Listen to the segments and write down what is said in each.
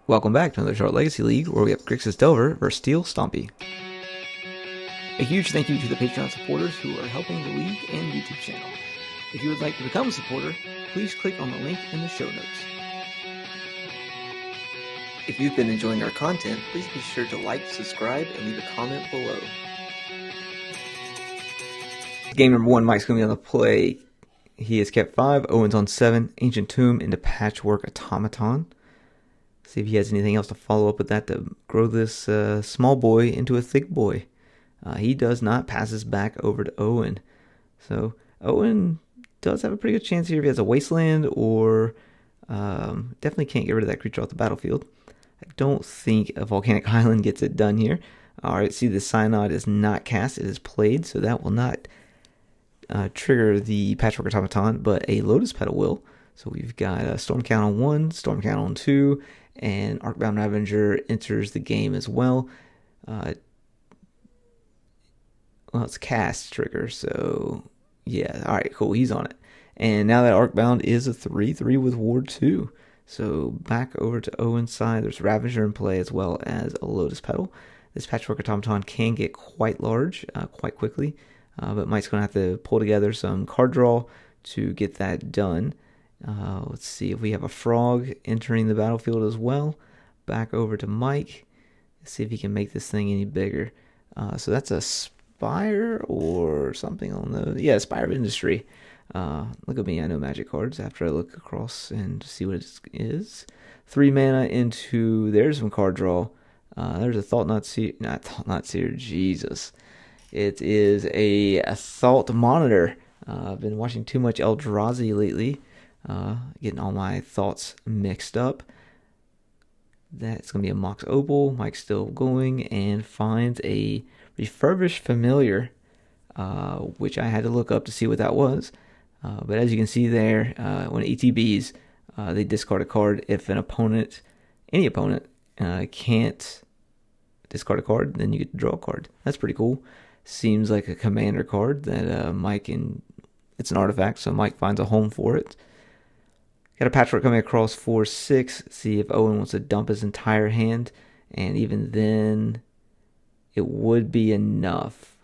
Welcome back to another short Legacy League where we have Grixis Delver versus Steel Stompy. A huge thank you to the Patreon supporters who are helping the league and YouTube channel. If you would like to become a supporter, please click on the link in the show notes. If you've been enjoying our content, please be sure to like, subscribe, and leave a comment below. Game number 1, Mike's going to be on the play. He has kept 5, Owen's on 7, Ancient Tomb into Patchwork Automaton. See if he has anything else to follow up with that to grow this small boy into a thick boy. He does not, passes back over to Owen. So Owen does have a pretty good chance here if he has a Wasteland or definitely can't get rid of that creature off the battlefield. I don't think a Volcanic Island gets it done here. Alright, see the Synod is not cast, it is played, so that will not trigger the Patchwork Automaton, but a Lotus Petal will. So we've got a Storm Count on 1, Storm Count on 2, and Arcbound Ravager enters the game as well. Well, it's cast trigger, so yeah, alright, cool, he's on it. And now that Arcbound is a 3/3 with Ward 2. So back over to Owen's side, there's Ravager in play as well as a Lotus Petal. This Patchwork Automaton can get quite large quite quickly, but Mike's going to have to pull together some card draw to get that done. Let's see if we have a Frog entering the battlefield as well. Back over to Mike. Let's see if he can make this thing any bigger. So that's a Spire or something on the... Yeah, Spire of Industry. Look at me, I know Magic cards after I look across and see what it is. 3 mana into... There's some card draw. There's a Thought-Knot Seer... Not Thought-Knot Seer, Jesus. It is a Thought Monitor. I've been watching too much Eldrazi lately. Getting all my thoughts mixed up. That's going to be a Mox Opal. Mike's still going and finds a Refurbished Familiar, which I had to look up to see what that was. But as you can see there, when ETBs, they discard a card. If an opponent, any opponent, can't discard a card, then you get to draw a card. That's pretty cool. Seems like a commander card that Mike and it's an artifact, so Mike finds a home for it. Got a Patchwork coming across 4/6. See if Owen wants to dump his entire hand, and even then, it would be enough.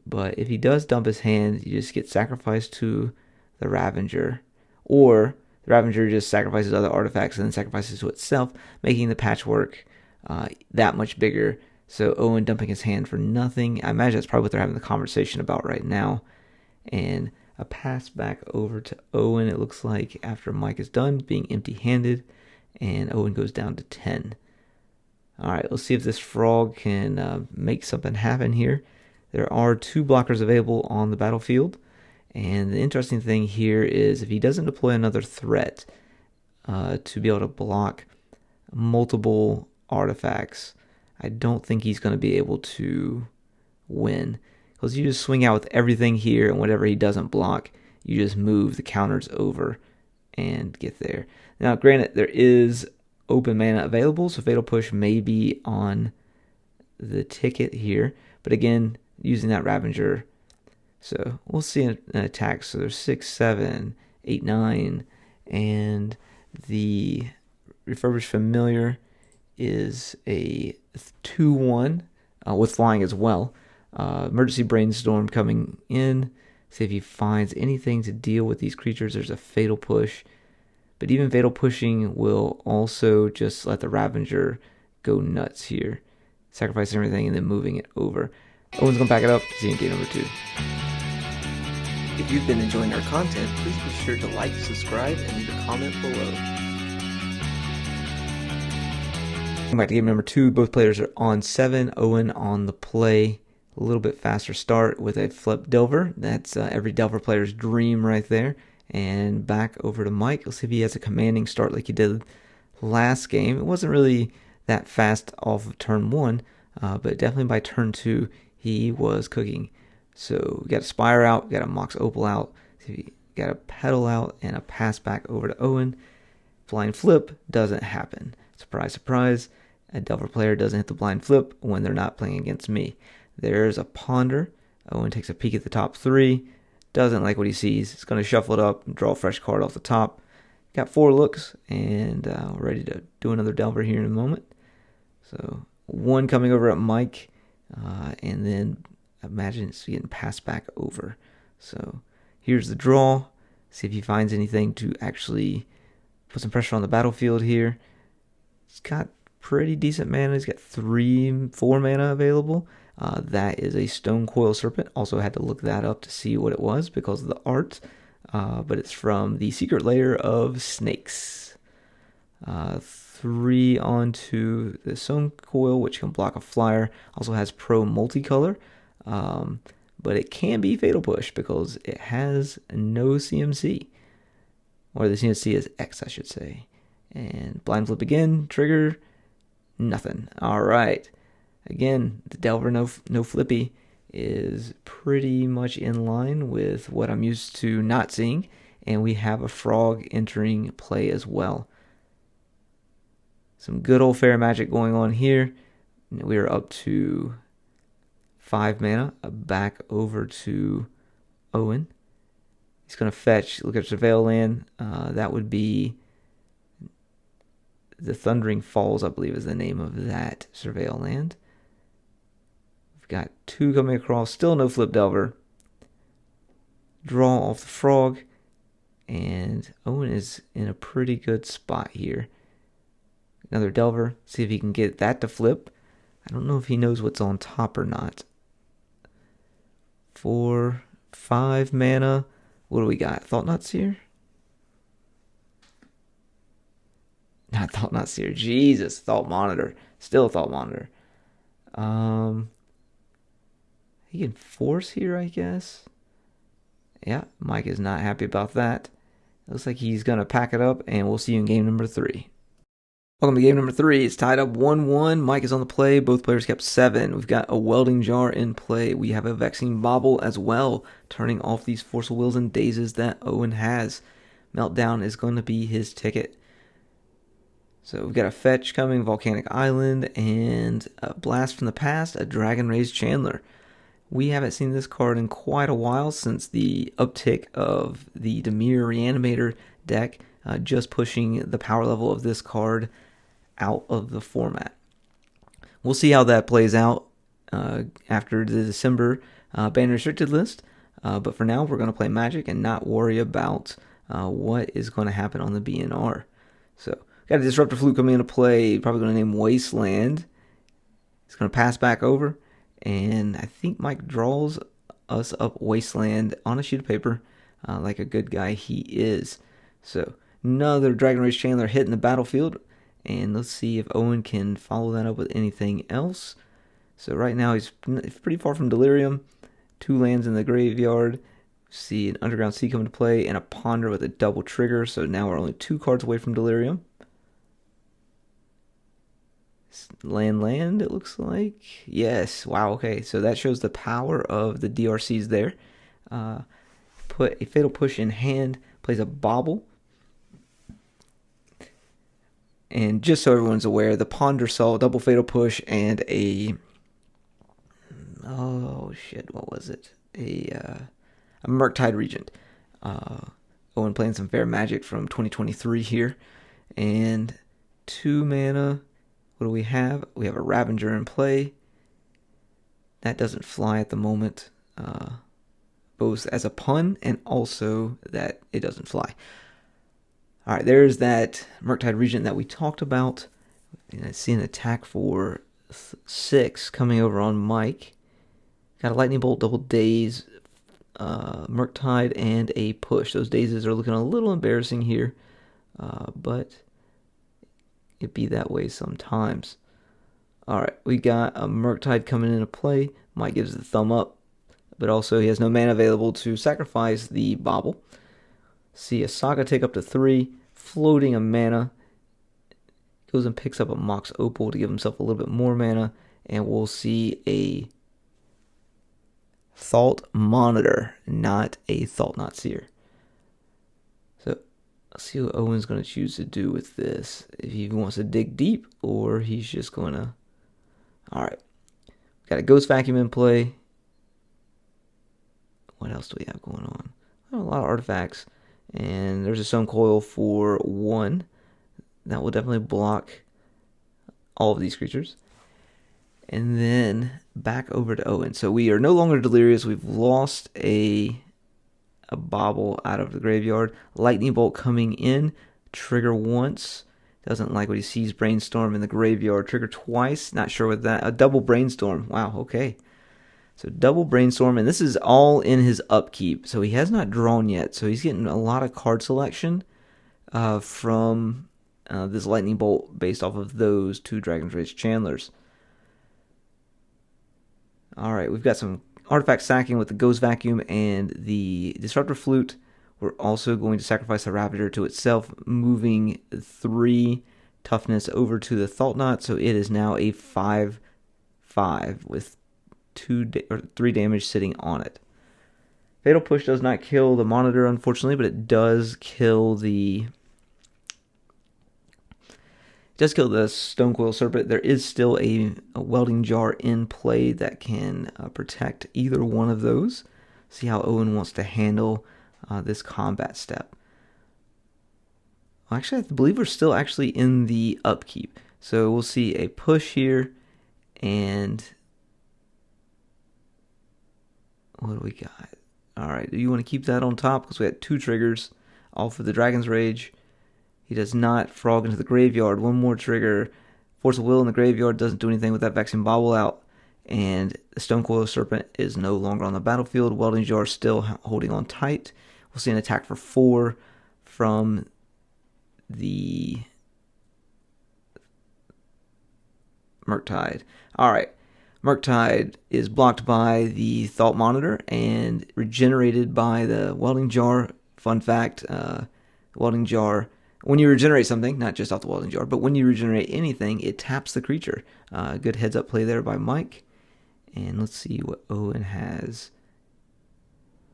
But if he does dump his hand, you just get sacrificed to the Ravager, or the Ravager just sacrifices other artifacts and then sacrifices to itself, making the Patchwork that much bigger. So Owen dumping his hand for nothing. I imagine that's probably what they're having the conversation about right now. And a pass back over to Owen, it looks like, after Mike is done being empty-handed, and Owen goes down to 10. Alright, let's see if this Frog can make something happen here. There are 2 blockers available on the battlefield, and the interesting thing here is if he doesn't deploy another threat to be able to block multiple artifacts, I don't think he's going to be able to win. Because you just swing out with everything here, and whatever he doesn't block, you just move the counters over and get there. Now, granted, there is open mana available, so Fatal Push may be on the ticket here. But again, using that Ravager. So we'll see an attack. So there's 6, 7, 8, 9, and the Refurbished Familiar is a 2/1 with flying as well. Emergency Brainstorm coming in. See if he finds anything to deal with these creatures. There's a Fatal Push. But even Fatal Pushing will also just let the Ravager go nuts here. Sacrificing everything and then moving it over. Owen's going to back it up. See you in game number 2. If you've been enjoying our content, please be sure to like, subscribe, and leave a comment below. Back to game number 2. Both players are on 7. Owen on the play. A little bit faster start with a flip Delver. That's every Delver player's dream right there. And back over to Mike. Let's see if he has a commanding start like he did last game. It wasn't really that fast off of turn 1, but definitely by turn 2 he was cooking. So we got a Spire out, got a Mox Opal out, got a Petal out, and a pass back over to Owen. Blind flip doesn't happen. Surprise, surprise. A Delver player doesn't hit the blind flip when they're not playing against me. There's a Ponder. Owen takes a peek at the top 3. Doesn't like what he sees. He's going to shuffle it up and draw a fresh card off the top. got 4 looks, and we're ready to do another Delver here in a moment. So 1 coming over at Mike, and then imagine it's getting passed back over. So here's the draw. See if he finds anything to actually put some pressure on the battlefield here. He's got pretty decent mana. He's got 4 mana available. That is a Stone Coil Serpent. Also had to look that up to see what it was because of the art. But it's from the Secret Lair of Snakes. 3 onto the Stone Coil, which can block a flyer. Also has Pro Multicolor. But it can be Fatal Push because it has no CMC. Or the CMC is X, I should say. And Blind Flip again, trigger, nothing. Alright. Again, the Delver no flippy is pretty much in line with what I'm used to not seeing. And we have a frog entering play as well. Some good old fair magic going on here. We are up to 5 mana, back over to Owen. He's going to fetch, look at Surveil land. That would be the Thundering Falls, I believe is the name of that Surveil land. We've got 2 coming across, still no flip Delver. Draw off the frog, and Owen is in a pretty good spot here. Another Delver, see if he can get that to flip. I don't know if he knows what's on top or not. 4, 5 mana. What do we got? Thought-Knot Seer? Not Thought-Knot Seer. Jesus, Thought Monitor. Still Thought Monitor. He can force here, I guess. Yeah, Mike is not happy about that. Looks like he's going to pack it up, and we'll see you in game number 3. Welcome to game number 3. It's tied up 1-1. Mike is on the play. Both players kept 7. We've got a Welding Jar in play. We have a Vexing Bauble as well, turning off these Forceful Wills and Dazes that Owen has. Meltdown is going to be his ticket. So we've got a fetch coming, Volcanic Island, and a Blast from the Past, a Dragon Raised Chandler. We haven't seen this card in quite a while since the uptick of the Dimir Reanimator deck, just pushing the power level of this card out of the format. We'll see how that plays out after the December ban restricted list. But for now, we're going to play Magic and not worry about what is going to happen on the BNR. So, got a Disruptor Flute coming into play. Probably going to name Wasteland. It's going to pass back over. And I think Mike draws us up Wasteland on a sheet of paper like a good guy he is. So, another Dragon Race Chandler hitting the battlefield. And let's see if Owen can follow that up with anything else. So right now he's pretty far from Delirium. 2 lands in the graveyard. See an Underground Sea come into play and a Ponder with a double trigger. So now we're only 2 cards away from Delirium. Land, it looks like. Yes, wow, okay. So that shows the power of the DRCs there. Put a Fatal Push in hand. Plays a Bauble. And just so everyone's aware, the Ponder saw a double Fatal Push and a... Oh, shit, what was it? A Murktide Regent. Owen playing some Fair Magic from 2023 here. And 2 mana. What do we have? We have a Ravager in play. That doesn't fly at the moment. Both as a pun and also that it doesn't fly. Alright, there's that Murktide Regent that we talked about. And I see an attack for 6 coming over on Mike. Got a Lightning Bolt, Double Daze, Murktide, and a Push. Those dazes are looking a little embarrassing here, but it be that way sometimes. Alright, we got a Murktide coming into play. Mike gives the thumb up, but also he has no mana available to sacrifice the Bauble. See a Saga take up to 3, floating a mana. Goes and picks up a Mox Opal to give himself a little bit more mana, and we'll see a Thought Monitor, not a Thought-Knot Seer. So let's see what Owen's going to choose to do with this. If he wants to dig deep, or he's just going to... Alright. Got a Ghost Vacuum in play. What else do we have going on? A lot of artifacts. And there's a Stone Coil for 1. That will definitely block all of these creatures. And then back over to Owen. So we are no longer delirious. We've lost a bauble out of the graveyard. Lightning Bolt coming in. Trigger once. Doesn't like what he sees. Brainstorm in the graveyard. Trigger twice. Not sure what that. A double Brainstorm. Wow, okay. So double Brainstorm. And this is all in his upkeep. So he has not drawn yet. So he's getting a lot of card selection from this Lightning Bolt based off of those 2 Dragon's Rage Chandlers. Alright, we've got some artifact sacking with the Ghost Vacuum and the Disruptor Flute. We're also going to sacrifice the Ravager to itself, moving 3 toughness over to the Thought Knot, so it is now a 5/5 with 3 damage sitting on it. Fatal Push does not kill the Monitor, unfortunately, but it does kill the Stone Coil Serpent. There is still a Welding Jar in play that can protect either one of those. See how Owen wants to handle this combat step. Well, actually, I believe we're still actually in the upkeep. So we'll see a push here, and what do we got? Alright, do you want to keep that on top? Because we had 2 triggers, all for the Dragon's Rage. He does not frog into the graveyard. 1 more trigger. Force of Will in the graveyard doesn't do anything with that Vexing Bauble out. And the Stone Coil Serpent is no longer on the battlefield. Welding Jar still holding on tight. We'll see an attack for 4 from the Murktide. Alright. Murktide is blocked by the Thought Monitor and regenerated by the Welding Jar. Fun fact, Welding Jar, when you regenerate something, not just off the Welding Jar, but when you regenerate anything, it taps the creature. Good heads up play there by Mike. And let's see what Owen has.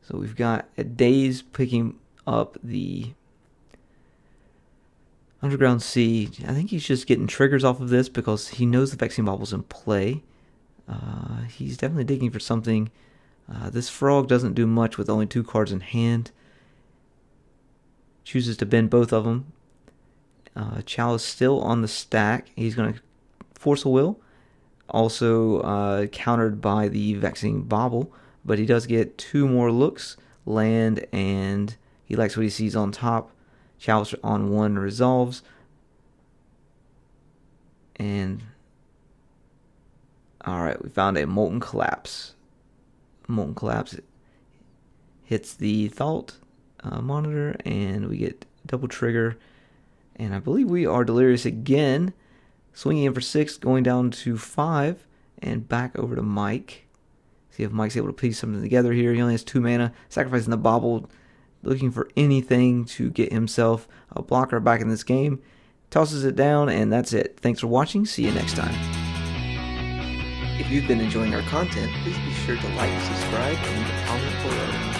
So we've got a Daze picking up the Underground Sea. I think he's just getting triggers off of this because he knows the Vexing Bauble's in play. He's definitely digging for something. This Frog doesn't do much with only 2 cards in hand. Chooses to bend both of them. Chalice still on the stack. He's going to Force a Will. Also countered by the Vexing Bauble. But he does get 2 more looks. Land, and he likes what he sees on top. Chalice on 1 resolves. And alright, we found a Molten Collapse. Molten Collapse hits the Thought Monitor, and we get double trigger. And I believe we are delirious again. Swinging in for 6, going down to 5, and back over to Mike. See if Mike's able to piece something together here. He only has 2 mana. Sacrificing the Bauble, looking for anything to get himself a blocker back in this game. Tosses it down, and that's it. Thanks for watching. See you next time. If you've been enjoying our content, please be sure to like, subscribe, and comment below.